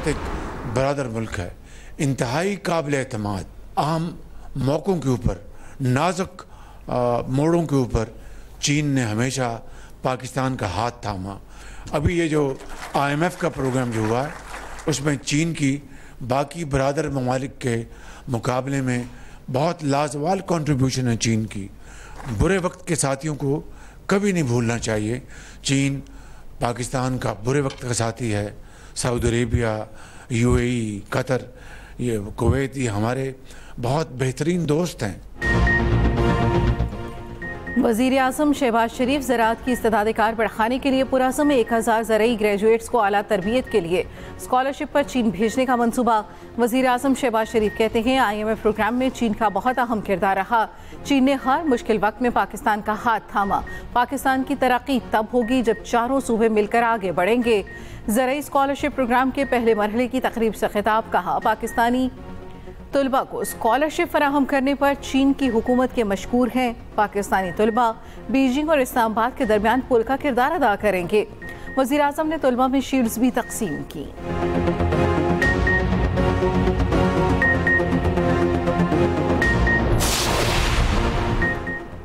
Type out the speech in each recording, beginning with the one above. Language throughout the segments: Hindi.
बहुत एक बरादर मुल्क है, इंतहाई काबिल एतमाद। अहम मौक़ों के ऊपर, नाजुक मोड़ों के ऊपर चीन ने हमेशा पाकिस्तान का हाथ थामा। अभी ये जो IMF का प्रोग्राम जो हुआ है उसमें चीन की बाकी बरादर ममालिक के मुकाबले में बहुत लाजवाल कंट्रीब्यूशन है चीन की। बुरे वक्त के साथियों को कभी नहीं भूलना चाहिए। चीन पाकिस्तान का बुरे वक्त का साथी है। सऊदी अरेबिया, UAE, कतर, ये कुवैत, ये हमारे बहुत बेहतरीन दोस्त हैं। वज़ीर आज़म शहबाज शरीफ ज़राअत की इस्तेदाद-ए-कार बढ़ाने के लिए पुरासम में 1000 ज़रई ग्रेजुएट्स को आला तरबियत के लिए स्कॉलरशिप पर चीन भेजने का मंसूबा। वज़ीर आज़म शहबाज शरीफ कहते हैं IMF प्रोग्राम में चीन का बहुत अहम किरदार रहा। चीन ने हर मुश्किल वक्त में पाकिस्तान का हाथ थामा। पाकिस्तान की तरक्की तब होगी जब चारों सूबे मिलकर आगे बढ़ेंगे। ज़रई स्कॉलरशिप प्रोग्राम के पहले मरहले की तकरीब से खिताब कहा, पाकिस्तानी तलबा को स्कॉलरशिप फराहम करने पर चीन की हुकूमत के मशकूर हैं। पाकिस्तानी तलबा बीजिंग और इस्लामाबाद के दरमियान पुल का किरदार अदा करेंगे। वज़ीर आज़म ने तलबा में शील्ड्स भी तकसीम की।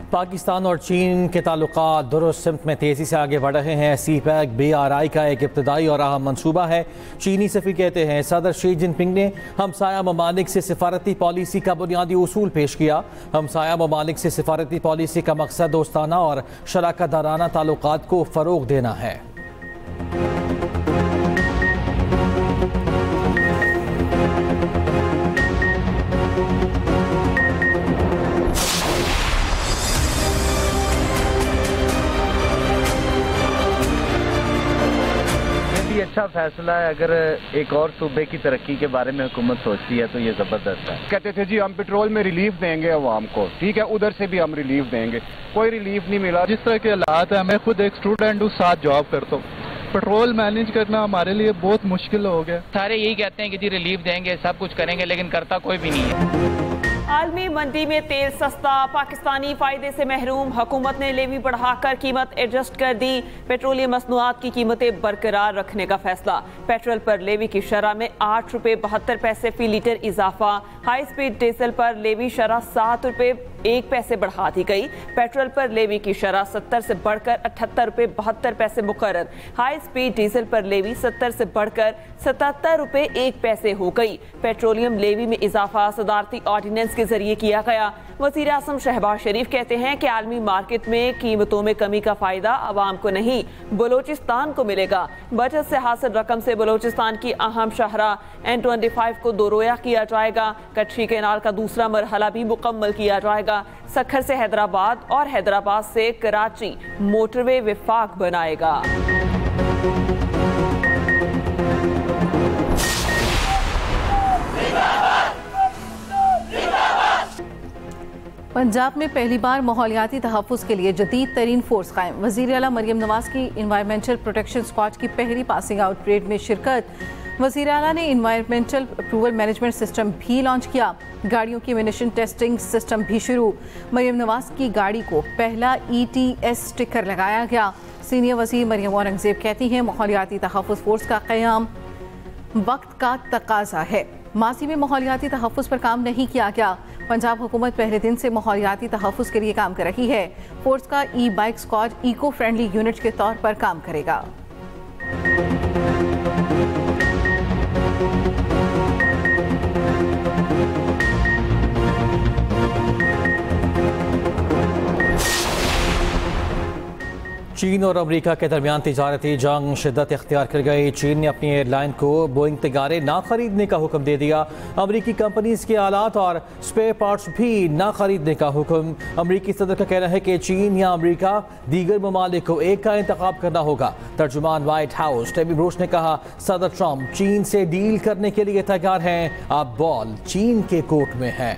पाकिस्तान और चीन के ताल्लुकात दुरुस्त सिमत में तेज़ी से आगे बढ़ रहे हैं। CPEC BRI का एक इब्तदाई और अहम मनसूबा है। चीनी सफ़ी कहते हैं सदर शी जिनपिंग ने हमसाया ममालिक से सिफारती पॉलिसी का बुनियादी उसूल पेश किया। हमसाया ममालिक से सिफारती पॉलिसी का मकसद दोस्ताना और शराकत दाराना ताल्लुकात को फ़रोग देना है। अच्छा फैसला है। अगर एक और सूबे की तरक्की के बारे में हुकूमत सोचती है तो ये जबरदस्त है। कहते थे जी हम पेट्रोल में रिलीफ देंगे अवाम को, ठीक है, उधर से भी हम रिलीफ देंगे, कोई रिलीफ नहीं मिला। जिस तरह के हालात है, मैं खुद एक स्टूडेंट हूँ, साथ जॉब करता हूँ, पेट्रोल मैनेज करना हमारे लिए बहुत मुश्किल हो गया। सारे यही कहते हैं कि जी रिलीफ देंगे, सब कुछ करेंगे, लेकिन करता कोई भी नहीं है। आलमी मंडी में तेल सस्ता, पाकिस्तानी फायदे से महरूम। हुकूमत ने लेवी बढ़ाकर कीमत एडजस्ट कर दी। पेट्रोलियम मसनूआत की कीमतें बरकरार रखने का फैसला। पेट्रोल पर लेवी की शरह में 8 रुपये 72 पैसे फी लीटर इजाफा। हाई स्पीड डीजल पर लेवी शरह 7 रुपये 1 पैसे बढ़ा दी गई। पेट्रोल पर लेवी की शरह 70 से बढ़कर 78 रुपये 72 पैसे मुकर्रर। हाई स्पीड डीजल पर लेवी 70 से बढ़कर 77 रुपये 1 पैसे हो गई। पेट्रोलियम लेवी में इजाफा सदारती ऑर्डिनेंस के जरिए किया गया। वज़ीर आज़म शहबाज शरीफ कहते हैं कि आलमी मार्केट में कीमतों में कमी का फायदा आवाम को नहीं बलोचिस्तान को मिलेगा। बजट से हासिल रकम से बलोचिस्तान की अहम शाहरा N25 को दोरोया किया जाएगा। कच्छी कैनाल का दूसरा मरहला भी मुकम्मल किया जाएगा। सखर से हैदराबाद और हैदराबाद से कराची मोटरवे विफाक बनाएगा। पंजाब में पहली बार माहौलियाती तहफ़्फ़ुज़ के लिए जदीद तरीन फोर्स कायम। वज़ीर आला मरियम नवाज़ की इन्वायरमेंटल प्रोटेक्शन स्क्वाड की पहली पासिंग आउट परेड में शिरकत। वज़ीर आला ने इन्वायरमेंटल अप्रूवल मैनेजमेंट सिस्टम भी लॉन्च किया। गाड़ियों की मिशन टेस्टिंग सिस्टम भी शुरू। मरियम नवाज़ की गाड़ी को पहला ETS स्टिकर लगाया गया। सीनियर वज़ीर मरियम औरंगज़ेब कहती हैं माहौलियाती तहफ़्फ़ुज़ फोर्स का क़याम वक्त का तकाजा है। मासी में माहौलियाती तहफ़्फ़ुज़ पर काम नहीं किया गया। पंजाब हुकूमत पहले दिन से माहौलियाती तहफ़्फ़ुज़ के लिए काम कर रही है। फोर्स का bike squad eco friendly unit के तौर पर काम करेगा। चीन और अमेरिका के दरमियान तिजारती जंग शिद्दत इख्तियार कर गई। चीन ने अपनी एयरलाइन को बोइंग तैयारे ना खरीदने का हुक्म दे दिया। अमेरिकी कंपनीज के आलात और स्पेयर पार्ट्स भी ना खरीदने का हुक्म। अमेरिकी सदर का कहना है कि चीन या अमेरिका दीगर ममालिक को एक का इंतखाब करना होगा। तर्जुमान व्हाइट हाउस टेबी ब्रूस ने कहा सदर ट्रंप चीन से डील करने के लिए तैयार हैं। अब बॉल चीन के कोर्ट में है।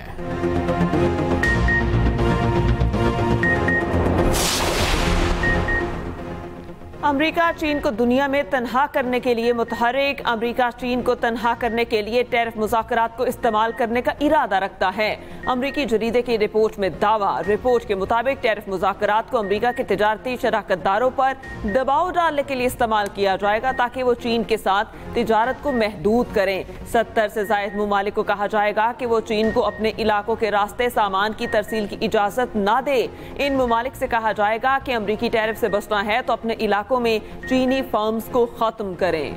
अमेरिका चीन को दुनिया में तनहा करने के लिए मुतहर्रिक। अमेरिका चीन को तनहा करने के लिए टैरिफ मुज़ाकरात को इस्तेमाल करने का इरादा रखता है। अमेरिकी जरीदे की रिपोर्ट में दावा। रिपोर्ट के मुताबिक टैरिफ मुज़ाकरात को अमेरिका के तिजारती शराकतदारों पर दबाव डालने के लिए इस्तेमाल किया जाएगा ताकि वो चीन के साथ तिजारत को महदूद करें। 70 से ज़ायद ममालिक को कहा जाएगा कि वो चीन को अपने इलाकों के रास्ते सामान की तरसील की इजाज़त ना दे। इन ममालिक से कहा जाएगा कि अमेरिकी टैरिफ से बचना है तो अपने इलाकों में चीनी फर्म्स को खत्म करें।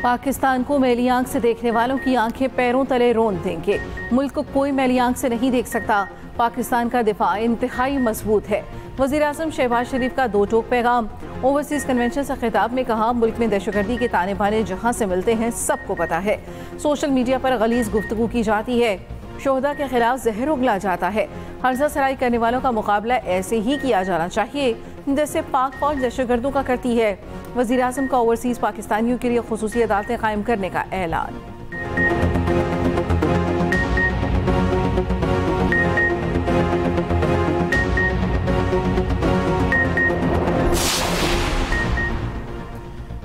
पाकिस्तान को मैली आंख से देखने वालों की आंखें पैरों तले रोन देंगे। मुल्क को कोई मैली आंख से नहीं देख सकता। पाकिस्तान का दिफा इंतहाई मजबूत है। वज़ीर आज़म शहबाज शरीफ का दो टोक पैगाम। ओवरसीज़ कन्वेंशन से खिताब में कहा, मुल्क में दहशतगर्दी के ताने बाने जहाँ से मिलते हैं सबको पता है। सोशल मीडिया पर गलीज़ गुफ्तगू की जाती है। शोहदा के खिलाफ जहर उगला जाता है। हर्जा सराई करने वालों का मुकाबला ऐसे ही किया जाना चाहिए जैसे पाक फौज दहशतगर्दों का करती है। वज़ीर आज़म का ओवरसीज़ पाकिस्तानियों के लिए खुसूसी अदालतें कायम करने का ऐलान।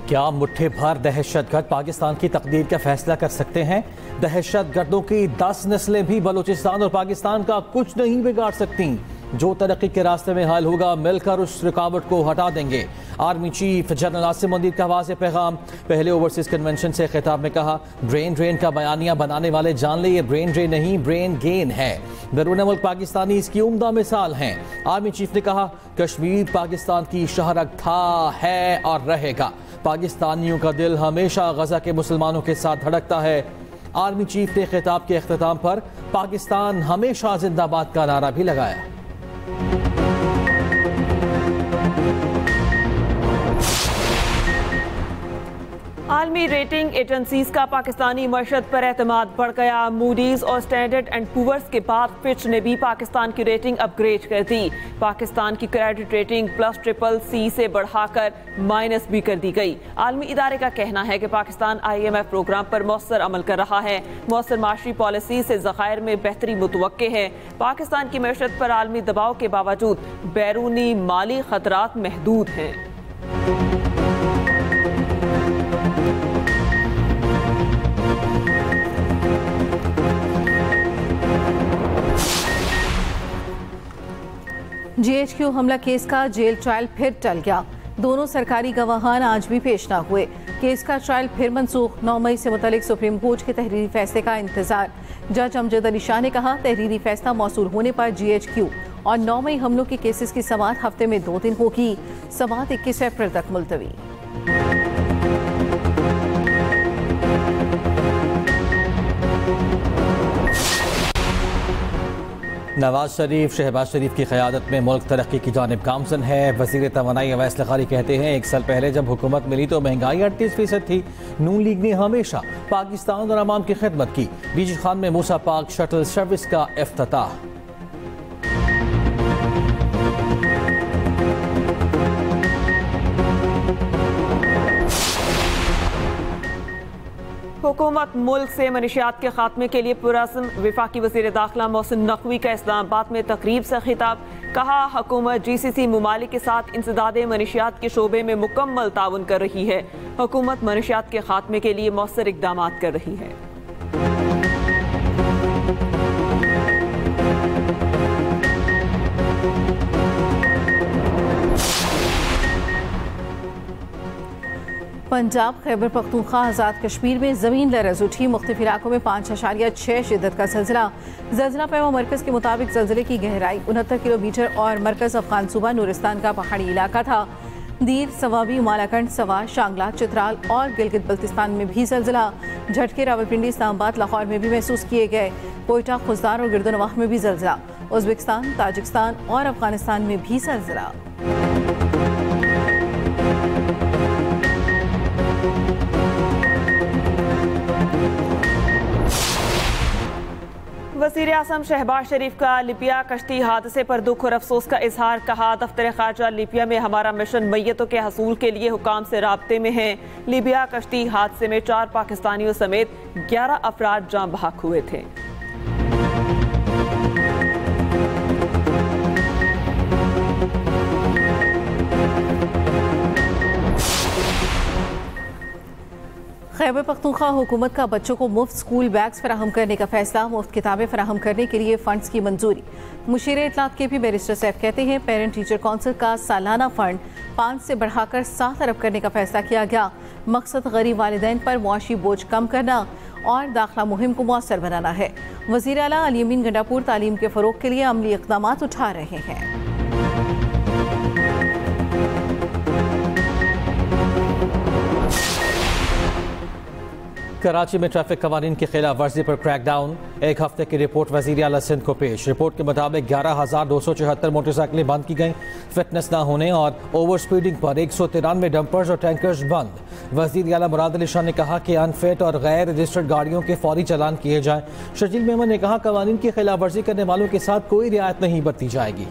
क्या मुट्ठी भर दहशतगर्द पाकिस्तान की तकदीर का फैसला कर सकते हैं? दहशतगर्दों की 10 नस्लें भी बलूचिस्तान और पाकिस्तान का कुछ नहीं बिगाड़ सकती। जो तरक्की के रास्ते में हाल होगा, मिलकर उस रुकावट को हटा देंगे। Army chief general Asim Munir का वाज़ेह पैगाम। पहले ओवरसीज़ कन्वेंशन से खिताब में कहा, ब्रेन ड्रेन का बयानिया बनाने वाले जान ले, ये ब्रेन ड्रेन नहीं ब्रेन गेन है। बैरून मुल्क पाकिस्तानी इसकी उम्दा मिसाल हैं। आर्मी चीफ ने कहा, कश्मीर पाकिस्तान की शहरक था, है और रहेगा। पाकिस्तानियों का दिल हमेशा गजा के मुसलमानों के साथ धड़कता है। आर्मी चीफ ने खिताब के अख्ताम पर पाकिस्तान हमेशा जिंदाबाद का नारा भी लगाया। आलमी रेटिंग एजेंसीज का पाकिस्तानी मशहद पर एतमाद बढ़ गया। मूडीज और स्टैंडर्ड एंड पुअर्स के बाद फिच ने भी पाकिस्तान की रेटिंग अपग्रेड कर दी। पाकिस्तान की क्रेडिट रेटिंग +CCC से बढ़ाकर -B कर दी गई। आलमी इदारे का कहना है कि पाकिस्तान IMF प्रोग्राम पर मौसर अमल कर रहा है। मौसर माशी पॉलिसी से ज़खायर में बेहतरी मुतवक्के है। पाकिस्तान की मशहद पर आलमी दबाव के बावजूद बैरूनी माली खतरात महदूद हैं। GHQ हमला केस का जेल ट्रायल फिर टल गया। दोनों सरकारी गवाहान आज भी पेश न हुए। केस का ट्रायल फिर मनसूख। 9 मई से मुतल्लिक सुप्रीम कोर्ट के तहरीरी फैसले का इंतजार। जज अमजद अली शाह ने कहा, तहरीरी फैसला मौसूल होने पर GHQ और 9 मई हमलों के केसेस की समाअत हफ्ते में 2 दिन होगी। समाअत 21 अप्रैल तक मुलतवी। नवाज शरीफ शहबाज शरीफ की क़यादत में मुल्क तरक्की की जानिब गामज़न है। वज़ीर तवानाई अवैस लग़ारी कहते हैं, 1 साल पहले जब हुकूमत मिली तो महंगाई 38% थी। नून लीग ने हमेशा पाकिस्तान और अवाम की खिदमत की। बीजी खान में मूसा पाक शटल सर्विस का इफ्तिताह। हुकूमत मुल्क से मनशियात के खात्मे के लिए पुरअज़्म। वफाकी वज़ीर दाखिला मोहसिन नकवी का इस्लामाबाद में तकरीब से खिताब। कहा, हुकूमत GCC ममालिक के साथ इंसदाद मनशियात के शोबे में मुकम्मल ताउन कर रही है। हुकूमत मनशियात के खात्मे के लिए मौसर इक़दाम कर रही है। पंजाब खैबर पख्तूनख्वा आज़ाद कश्मीर में ज़मीन लरज़ उठी। मुख्तलिफ इलाकों में 5.6 शिद्दत का ज़ल्ज़ला। ज़ल्ज़ला पैमा मरकज़ के मुताबिक ज़ल्ज़ले की गहराई 69 किलोमीटर और मरकज़ अफ़गान सूबा नूरिस्तान का पहाड़ी इलाका था। दीर, सवाबी, मालाकंड, सवार, शांगला, चित्राल और गिलगित बल्तिस्तान में भी ज़ल्ज़ला। झटके रावलपिंडी, इस्लामाबाद, लाहौर में भी महसूस किए गए। कोयटा, खुजदार और गिरदनवाह में भी ज़ल्ज़ला। उज़्बेकिस्तान, ताजिकिस्तान और अफ़गानिस्तान में भी ज़ल्ज़ला। वज़ीर आज़म शहबाज शरीफ का लिबिया कश्ती हादसे पर दुख और अफसोस का इजहार। कहा, दफ्तर खारजा लिबिया में हमारा मिशन मैयतों के हसूल के लिए हुकाम से राब्ते में है। लिबिया कश्ती हादसे में 4 पाकिस्तानियों समेत 11 अफराद जाँ बहक हुए थे। खैबर पख्तूनख्वा हुकूमत का बच्चों को मुफ्त स्कूल बैग्स फराहम करने का फैसला। मुफ्त किताबें फराहम करने के लिए फंड्स की मंजूरी। मुशीर इत्तलात के भी बैरिस्टर सैफ कहते हैं पेरेंट टीचर काउंसिल का सालाना फंड 5 से बढ़ाकर 7 अरब करने का फैसला किया गया। मकसद गरीब वालिदैन पर मुआशी बोझ कम करना और दाखिला मुहिम को मौसर बनाना है। वज़ीर आला अली अमीन गंडापुर तालीम के फ़रोग के लिए अमली इक़दाम उठा रहे हैं। कराची में ट्रैफिक कवानीन की खिलाफ वर्जी पर क्रैकडाउन। 1 हफ्ते की रिपोर्ट वज़ीर आला सिंध को पेश। रिपोर्ट के मुताबिक 11,274 मोटरसाइकिलें बंद की गईं। फिटनेस ना होने और ओवर स्पीडिंग पर 193 डंपर्स और टैंकर्स बंद। वज़ीर आला मुराद अली शाह ने कहा कि अनफिट और गैर रजिस्टर्ड गाड़ियों के फौरी चालान किए जाएं। शर्जील मेमन ने कहा कवानीन की खिलाफ वर्जी करने वालों के साथ कोई रियायत नहीं बरती जाएगी।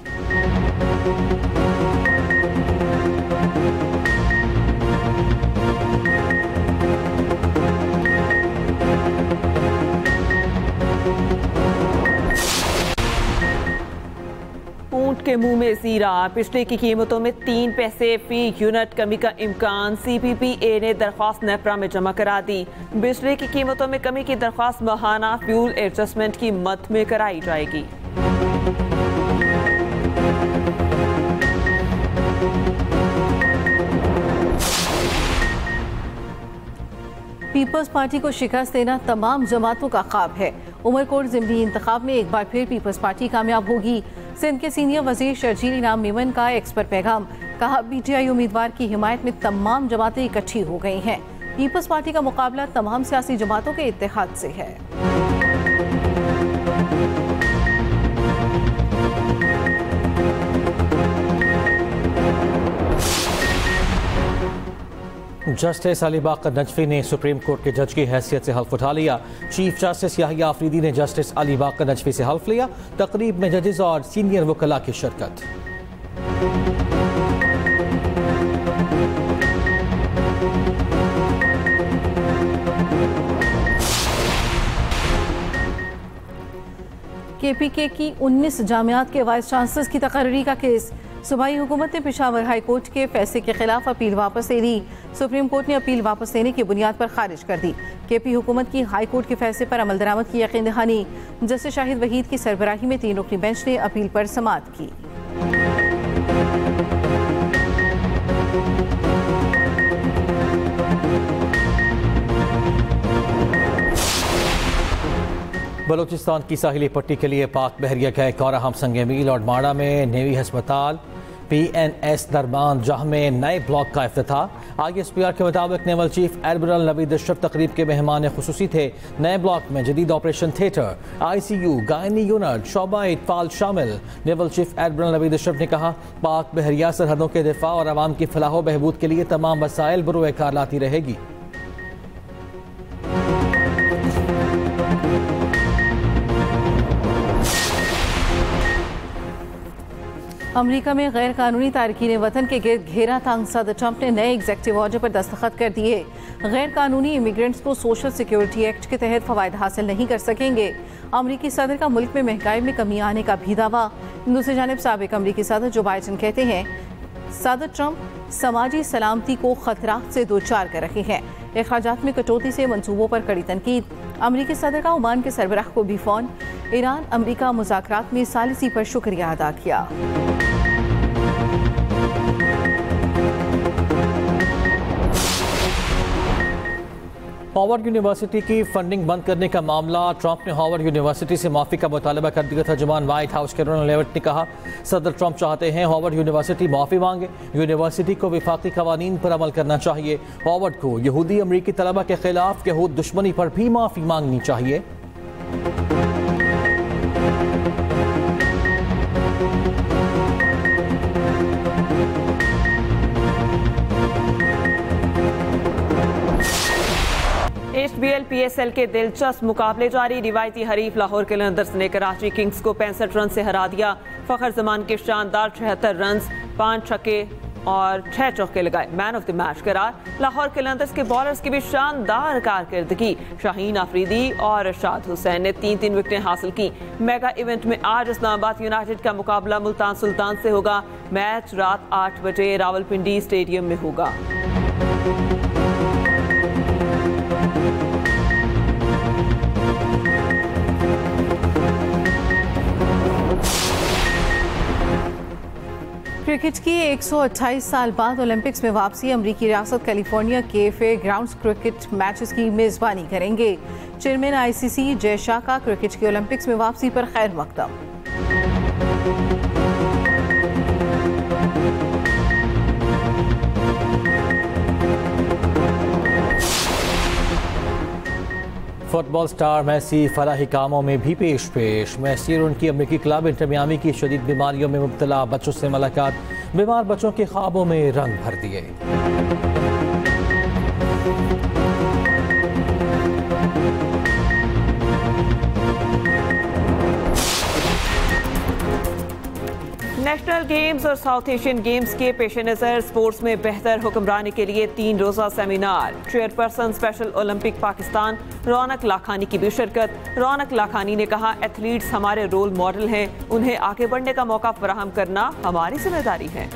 ऊंट के मुंह में जीरा। बिजली की कीमतों में 3 पैसे फी यूनिट कमी का इम्कान। CPPA ने दरख्वास्त नेपरा में जमा करा दी। बिजली की कीमतों में कमी की दरख्वास्त माहाना फ्यूल एडजस्टमेंट की मद में कराई जाएगी। पीपल्स पार्टी को शिकस्त देना तमाम जमातों का ख्वाब है। उमरकोट ज़िमनी इंतखाब में एक बार फिर पीपल्स पार्टी कामयाब होगी। सिंध के सीनियर वजीर शर्जील इनाम मेमन का एक्स पर पैगाम। कहा PTI उम्मीदवार की हिमायत में तमाम जमातें इकट्ठी हो गई हैं। पीपल्स पार्टी का मुकाबला तमाम सियासी जमातों के इत्तेहाद से है। जस्टिस अली बाकर नजफी ने सुप्रीम कोर्ट के जज की हैसियत से हल्फ उठा लिया। चीफ जस्टिस याहिया आफरीदी ने जस्टिस अली बाकर नजफी से हल्फ लिया। तकरीब में जजेस और सीनियर वकला की शिरकत। KPK की 19 जामियात के वाइस चांसलर्स की तकर्री का केस। सूबाई हुकूमत ने पेशावर हाई कोर्ट के फैसले के खिलाफ अपील वापस ले ली। सुप्रीम कोर्ट ने अपील वापस लेने की बुनियाद पर खारिज कर दी। KP हुकूमत की हाई कोर्ट के फैसले पर अमल दरामद की यकीन दहानी। जस्टिस शाहिद वहीद की सरबराही में 3 रुकनी बेंच ने अपील पर समाअत की। बलूचिस्तान की साहिली पट्टी के लिए पाक बहरिया गए कौरा हम संगे मील और माड़ा में नेवी अस्पताल PNS दरबान जहाँ में नए ब्लॉक का इफ्तिताह। ISPR के मुताबिक naval chief admiral Naveed Ashraf तकरीब के मेहमान खुसूसी थे। नए ब्लॉक में जदीद operation theatre, ICU, gynae unit, शोबा इत्फाल शामिल। Naval chief admiral Naveed Ashraf ने कहा पाक बहरिया सरहदों के दिफा और आवाम की फलाह व बहबूद के लिए तमाम वसाइल बरूए कार लाती रहेगी। अमेरिका में गैर कानूनी तारकीन वतन के गिर्द घेरा तांग सदर ट्रंप ने नए एग्जेक्टिव ऑर्डर पर दस्तखत कर दिए। गैर कानूनी इमिग्रेंट्स को सोशल सिक्योरिटी एक्ट के तहत फवायद हासिल नहीं कर सकेंगे। अमरीकी सदर का मुल्क में महंगाई में कमी आने का भी दावा। दूसरी जानिब साबिक अमरीकी सदर जो बाइडेन कहते हैं सदर ट्रंप समाजी सलामती को खतरात से दो चार कर रहे हैं। अखराजात में कटौती से मंसूबों पर कड़ी तनकीद। अमरीकी सदर का ओमान के सरबराह को भी फोन। ईरान अमरीका मुज़ाकरात में सालिसी पर शुक्रिया अदा किया। हार्वर्ड यूनिवर्सिटी की फंडिंग बंद करने का मामला। ट्रंप ने हार्वर्ड यूनिवर्सिटी से माफ़ी का मुतालबा कर दिया था। जुबान व्हाइट हाउस के रोनाल्ड लेविट ने कहा सदर ट्रंप चाहते हैं हार्वर्ड यूनिवर्सिटी माफ़ी मांगे। यूनिवर्सिटी को विफाकी कवानीन पर अमल करना चाहिए। हार्वर्ड को यहूदी अमरीकी तलबा के खिलाफ यहूद दुश्मनी पर भी माफ़ी मांगनी चाहिए। HBL PSL के दिलचस्प मुकाबले जारी। रिवायती हरीफ लाहौर कलंदर्स ने कराची किंग्स को 65 रन से हरा दिया। फखर जमान के शानदार 76 रन, 5 छक्के और 6 चौके लगाए। मैन ऑफ द मैच करार। लाहौर कलंदर्स के बॉलर्स की भी शानदार कारकर्दगी। शाहीन आफरीदी और रशाद हुसैन ने 3-3 विकेटें हासिल की। मेगा इवेंट में आज इस्लामाबाद यूनाइटेड का मुकाबला मुल्तान सुल्तान से होगा। मैच रात 8 बजे रावलपिंडी स्टेडियम में होगा। क्रिकेट की 128 साल बाद ओलंपिक्स में वापसी। अमरीकी रियासत कैलिफोर्निया के फेयर ग्राउंड्स क्रिकेट मैचेस की मेजबानी करेंगे। चेयरमैन ICC जय शाह का क्रिकेट की ओलंपिक्स में वापसी पर खैर मकदम। फुटबॉल स्टार मेसी फलाही कामों में भी पेश। मेसी और उनकी अमेरिकी क्लब इंटर मियामी की शदीद बीमारियों में मुब्तला बच्चों से मुलाकात, बीमार बच्चों के ख्वाबों में रंग भर दिए। नेशनल गेम्स और साउथ एशियन गेम्स के पेश नज़र स्पोर्ट्स में बेहतर हुक्मरानी के लिए 3 रोज़ा seminar. Chairperson special Olympics Pakistan Raunaq Lakhani की भी शिरकत। रौनक लाखानी ने कहा, एथलीट्स हमारे रोल मॉडल हैं, उन्हें आगे बढ़ने का मौका फराहम करना हमारी जिम्मेदारी है।